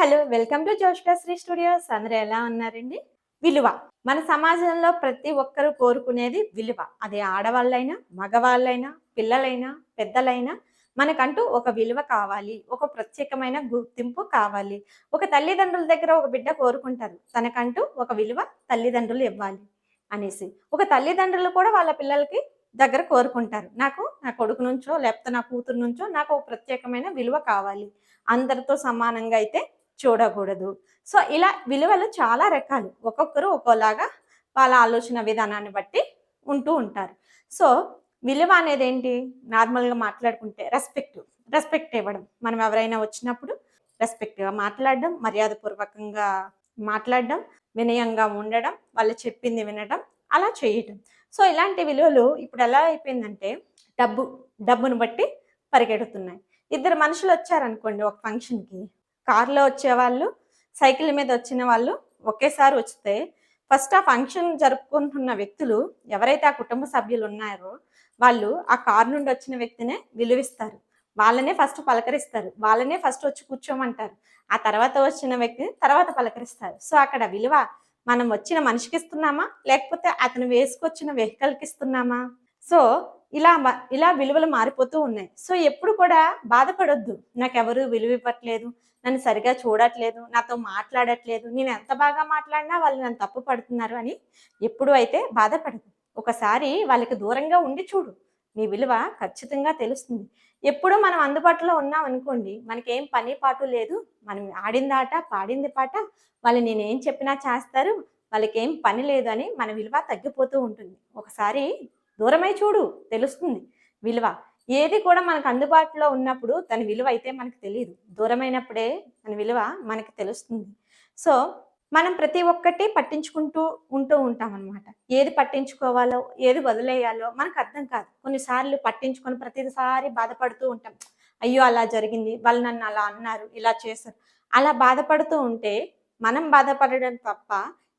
Hello! Welcome to జోష్‌కా Sri studios. అందరూ ఎలా ఉన్నారండి? విలువ. మన సమాజంలో ప్రతి ఒక్కరు కోరుకునేది విలువ. అది ఆడవాళ్ళైనా, మగవాళ్ళైనా, పిల్లలైనా, పెద్దలైనా మనకంటూ ఒక విలువ కావాలి. ఒక ప్రత్యేకమైన గుర్తింపు కావాలి. ఒక తల్లిదండ్రుల దగ్గర ఒక బిడ్డ కోరుకుంటారు. తనకంటూ ఒక విలువ తల్లిదండ్రులు ఇవ్వాలి అనేసి. ఒక తల్లిదండ్రులు కూడా వాళ్ళ పిల్లలకి దగ్గర కోరుకుంటారు. నాకు నా కొడుకు నుంచో, లేకపోతే నా కూతురు నుంచో నాకు ఒక ప్రత్యేకమైన విలువ కావాలి. అందరితో సమానంగా అయితే చూడకూడదు. సో, ఇలా విలువలు చాలా రకాలు. ఒక్కొక్కరు ఒక్కోలాగా వాళ్ళ ఆలోచన విధానాన్ని బట్టి ఉంటూ ఉంటారు. సో, విలువ అనేదేంటి? నార్మల్‌గా మాట్లాడుకుంటే రెస్పెక్ట్. రెస్పెక్ట్ ఇవ్వడం. మనం ఎవరైనా వచ్చినప్పుడు రెస్పెక్ట్‌గా మాట్లాడడం, మర్యాదపూర్వకంగా మాట్లాడడం, వినయంగా ఉండడం, వాళ్ళు చెప్పింది వినడం, అలా చేయటం. సో, ఇలాంటి విలువలు ఇప్పుడెలా అయిపోయిందంటే డబ్బు, డబ్బును బట్టి పరిగెడుతున్నాయి. ఇద్దరు మనుషులొచ్చారనుకోండి ఒక ఫంక్షన్‌కి. కార్‌లో వచ్చేవాళ్ళు, సైకిల్ మీద వచ్చిన వాళ్ళు ఒకేసారి వస్తే, ఫస్ట్ ఆ ఫంక్షన్ జరుపుకుంటున్న వ్యక్తులు ఎవరైతే ఆ కుటుంబ సభ్యులున్నారో, వాళ్ళు ఆ కారు నుండి వచ్చిన వ్యక్తినే విలువిస్తారు. వాళ్ళనే ఫస్ట్ పలకరిస్తారు. వాళ్ళనే ఫస్ట్ వచ్చి కూర్చోమంటారు. ఆ తర్వాత వచ్చిన వ్యక్తిని తర్వాత పలకరిస్తారు. సో, అక్కడ విలువ మనం వచ్చిన మనిషికిస్తున్నామా? లేకపోతే అతను వేసుకొచ్చిన వెహికల్‌కిస్తున్నామా? సో, ఇలా విలువలు మారిపోతూ ఉన్నాయి. సో, ఎప్పుడు కూడా బాధపడొద్దు. నాకెవరు విలువివ్వట్లేదు, నన్ను సరిగ్గా చూడట్లేదు, నాతో మాట్లాడట్లేదు, నేను ఎంత బాగా మాట్లాడినా వాళ్ళు నన్ను తప్పు పడుతున్నారు అని ఎప్పుడు అయితే బాధపడకు. ఒకసారి వాళ్ళకి దూరంగా ఉండి చూడు. నీ విలువ ఖచ్చితంగా తెలుస్తుంది. ఎప్పుడూ మనం అందుబాటులో ఉన్నామనుకోండి, మనకేం పని పాటు లేదు. మనం ఆడింది ఆట, పాడింది పాట, వాళ్ళు నేనేం చెప్పినా చేస్తారు, వాళ్ళకేం పని లేదు అని మన విలువ తగ్గిపోతూ ఉంటుంది. ఒకసారి దూరమై చూడు తెలుస్తుంది విలువ. ఏది కూడా మనకు అందుబాటులో ఉన్నప్పుడు దాని విలువ అయితే మనకు తెలీదు. దూరమైనప్పుడే దాని విలువ మనకి తెలుస్తుంది. సో, మనం ప్రతి ఒక్కటి పట్టించుకుంటూ ఉంటూ ఉంటామనమాట. ఏది పట్టించుకోవాలో, ఏది వదిలేయాలో మనకు అర్థం కాదు. కొన్నిసార్లు పట్టించుకొని ప్రతిసారి బాధపడుతూ ఉంటాం. అయ్యో! అలా జరిగింది. వాళ్ళు నన్ను అలా అన్నారు, ఇలా చేశారు. అలా బాధపడుతూ ఉంటే మనం బాధపడడం తప్ప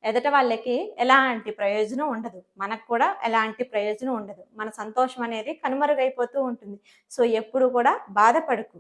ఎదుట వాళ్ళకి ఎలాంటి ప్రయోజనం ఉండదు. మనకు కూడా ఎలాంటి ప్రయోజనం ఉండదు. మన సంతోషం అనేది కనుమరుగైపోతూ ఉంటుంది. సో, ఎప్పుడు కూడా బాధపడకు.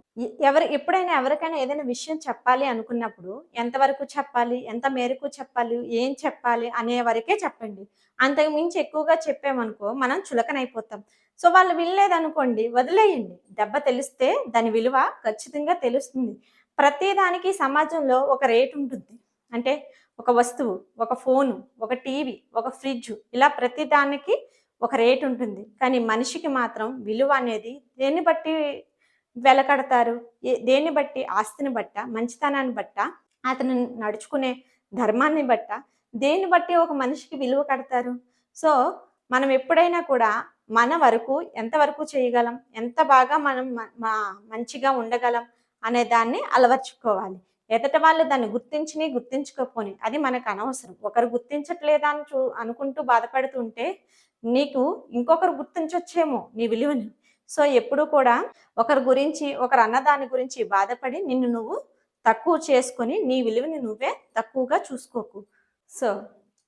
ఎప్పుడైనా ఎవరికైనా ఏదైనా విషయం చెప్పాలి అనుకున్నప్పుడు ఎంతవరకు చెప్పాలి? ఎంత మేరకు చెప్పాలి? ఏం చెప్పాలి? అనే వరకే చెప్పండి. అంతకు మించి ఎక్కువగా చెప్పామనుకో మనం చులకనైపోతాం. సో, వాళ్ళు వినలేదనుకోండి వదిలేయండి. దెబ్బ తెలిస్తే దాని విలువ ఖచ్చితంగా తెలుస్తుంది. ప్రతి దానికి సమాజంలో ఒక రేటుంటుంది. అంటే ఒక వస్తువు, ఒక ఫోను, ఒక టీవీ, ఒక ఫ్రిడ్జు ఇలా ప్రతి దానికి ఒక రేటుంటుంది. కానీ మనిషికి మాత్రం విలువ అనేది దేన్ని బట్టి వెలకడతారు? దేన్ని బట్టి? ఆస్తిని బట్టా? మంచితనాన్ని బట్టా? అతను నడుచుకునే ధర్మాన్ని బట్టా? దేన్ని బట్టి ఒక మనిషికి విలువ కడతారు? సో, మనం ఎప్పుడైనా కూడా మన వరకు ఎంతవరకు చేయగలం? ఎంత బాగా మనం మంచిగా ఉండగలం? అనే దాన్ని అలవర్చుకోవాలి. ఎదుట వాళ్ళు దాన్ని గుర్తించిని, గుర్తించకపోని అది మనకనవసరం. ఒకరు గుర్తించట్లేదా అని అనుకుంటూ బాధపడుతుంటే, నీకు ఇంకొకరు గుర్తించొచ్చేమో నీ విలువని. సో, ఎప్పుడూ కూడా ఒకరి గురించి, ఒకరన్న దాని గురించి బాధపడి నిన్ను నువ్వు తక్కువ చేసుకొని, నీ విలువని నువ్వే తక్కువగా చూసుకోకు. సో,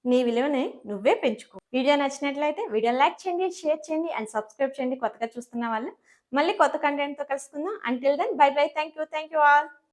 నీ విలువని నువ్వే పెంచుకో. వీడియో నచ్చినట్లయితే వీడియోని లైక్ చేయండి, షేర్ చేయండి అండ్ సబ్స్క్రైబ్ చేయండి కొత్తగా చూస్తున్న వాళ్ళు. మళ్ళీ కొత్త కంటెంట్‌తో కలుసుకుందాం. Until then bye bye. Thank you all.